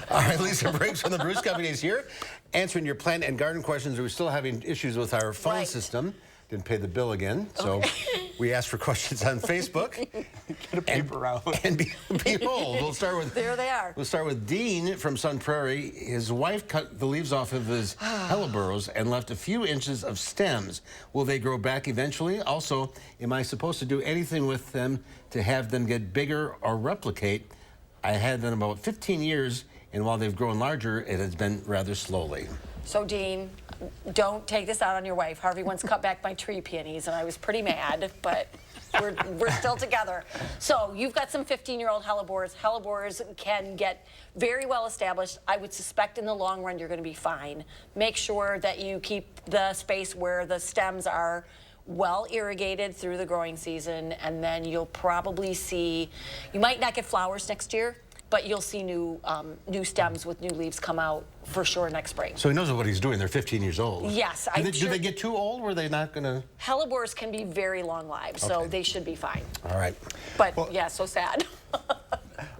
All right, Lisa Briggs from the Brewers Company is here, answering your plant and garden questions. We're still having issues with our phone system. Didn't pay the bill again, so we asked for questions on Facebook. Get a paper out. And behold, we'll start with... There they are. We'll start with Dean from Sun Prairie. His wife cut the leaves off of his helleborus and left a few inches of stems. Will they grow back eventually? Also, am I supposed to do anything with them to have them get bigger or replicate? I had them about 15 years, and while they've grown larger, it has been rather slowly. So, Dean, don't take this out on your wife. Harvey once cut back my tree peonies, and I was pretty mad, but we're still together. So, you've got some 15-year-old hellebores. Hellebores can get very well established. I would suspect in the long run you're going to be fine. Make sure that you keep the space where the stems are well irrigated through the growing season, and then you'll probably see, you might not get flowers next year, but you'll see new stems with new leaves come out for sure next spring. So he knows what he's doing. They're 15 years old. Yes. Do they get too old? Were they not going to? Hellebores can be very long-lived, so they should be fine. All right. But, well, yeah, so sad.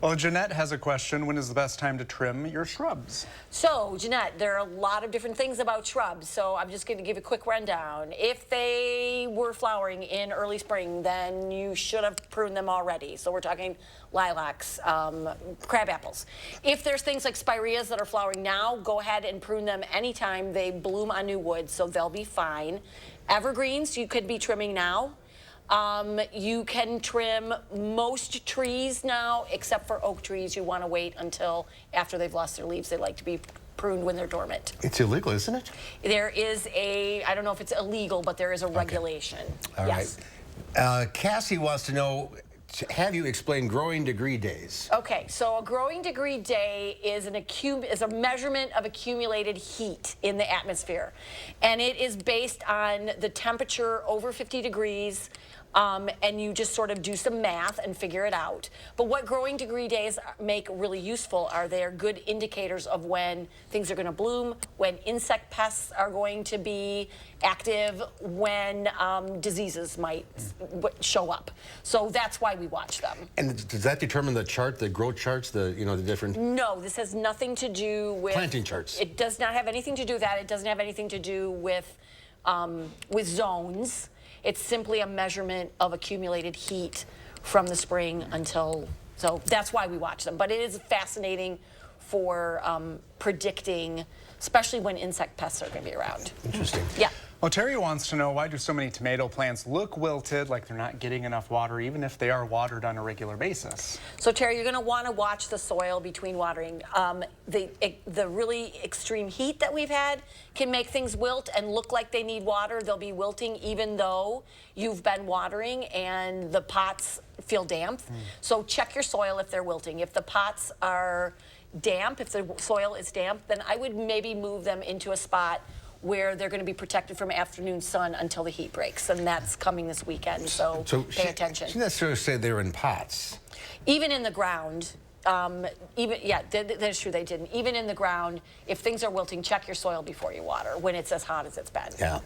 Well, Jeanette has a question. When is the best time to trim your shrubs? So, Jeanette, there are a lot of different things about shrubs, so I'm just going to give a quick rundown. If they were flowering in early spring, then you should have pruned them already. So we're talking lilacs, crab apples. If there's things like spireas that are flowering now, go ahead and prune them anytime they bloom on new wood, so they'll be fine. Evergreens, you could be trimming now. You can trim most trees now, except for oak trees. You want to wait until after they've lost their leaves. They like to be pruned when they're dormant. It's illegal, isn't it? There is I don't know if it's illegal, but there is a regulation. All right. Cassie wants to know, have you explained growing degree days? Okay, so a growing degree day is a measurement of accumulated heat in the atmosphere. And it is based on the temperature over 50 degrees. And you just sort of do some math and figure it out. But what growing degree days make really useful are they're good indicators of when things are going to bloom, when insect pests are going to be active, when diseases might show up. So that's why we watch them. And does that determine the chart, the growth charts, the different? No, this has nothing to do with planting charts. It does not have anything to do with that. It doesn't have anything to do with zones. It's simply a measurement of accumulated heat from the spring until, so that's why we watch them. But it is fascinating for predicting, especially when insect pests are going to be around. Interesting. Yeah. Well, Terry wants to know, why do so many tomato plants look wilted, like they're not getting enough water, even if they are watered on a regular basis? So, Terry, you're going to want to watch the soil between watering. The really extreme heat that we've had can make things wilt and look like they need water. They'll be wilting even though you've been watering and the pots feel damp. So check your soil if they're wilting. If the pots are damp, if the soil is damp, then I would maybe move them into a spot where they're going to be protected from afternoon sun until the heat breaks, and that's coming this weekend, so pay attention. She didn't necessarily say they were in pots. Even in the ground, that's true, they didn't. Even in the ground, if things are wilting, check your soil before you water when it's as hot as it's been. Yeah,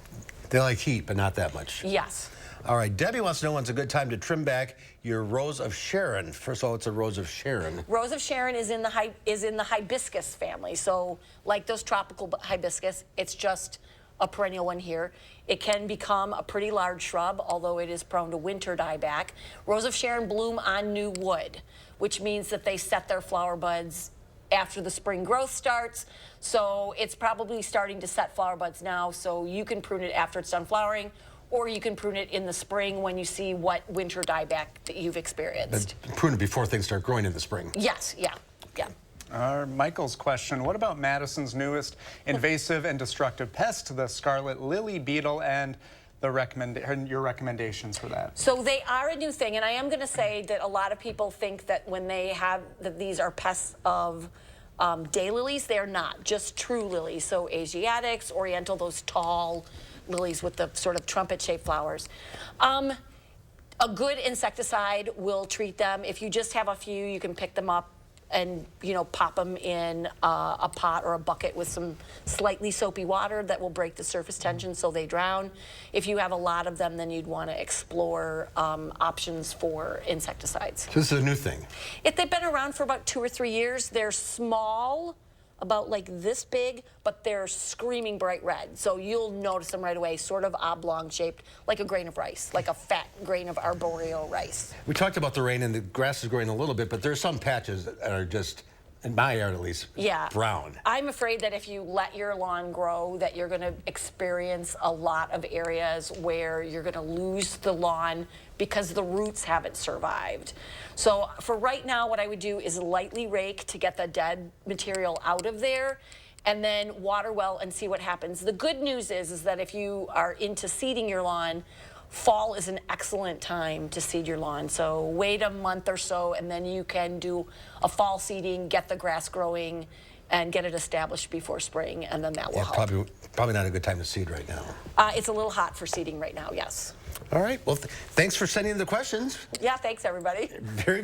they like heat, but not that much. Yes. All right, Debbie wants to know when's a good time to trim back your Rose of Sharon. First of all, it's a Rose of Sharon. Rose of Sharon is in the hibiscus family. So, like those tropical hibiscus, it's just a perennial one here. It can become a pretty large shrub, although it is prone to winter dieback. Rose of Sharon bloom on new wood, which means that they set their flower buds after the spring growth starts. So it's probably starting to set flower buds now, so you can prune it after it's done flowering, or you can prune it in the spring when you see what winter dieback that you've experienced. But prune it before things start growing in the spring. Yes, yeah. Michael's question, what about Madison's newest invasive and destructive pest, the scarlet lily beetle, and your recommendations for that? So they are a new thing, and I am going to say that a lot of people think that when they have, that these are pests of daylilies. They are not, just true lilies. So Asiatics, Oriental, those tall lilies with the sort of trumpet-shaped flowers. A good insecticide will treat them. If you just have a few, you can pick them up and pop them in a pot or a bucket with some slightly soapy water that will break the surface tension so they drown. If you have a lot of them, then you'd want to explore options for insecticides. So this is a new thing. If they've been around for about 2 or 3 years, they're small, about like this big, but they're screaming bright red. So you'll notice them right away, sort of oblong shaped, like a grain of rice, like a fat grain of arboreal rice. We talked about the rain and the grass is growing a little bit, but there's some patches that are just, in my yard at least, brown. I'm afraid that if you let your lawn grow, that you're going to experience a lot of areas where you're going to lose the lawn because the roots haven't survived. So for right now, what I would do is lightly rake to get the dead material out of there, and then water well and see what happens. The good news is that if you are into seeding your lawn, fall is an excellent time to seed your lawn. So wait a month or so, and then you can do a fall seeding, get the grass growing, and get it established before spring, and then that will help. Probably not a good time to seed right now. It's a little hot for seeding right now, yes. All right. Well, thanks for sending the questions. Yeah, thanks, everybody. Very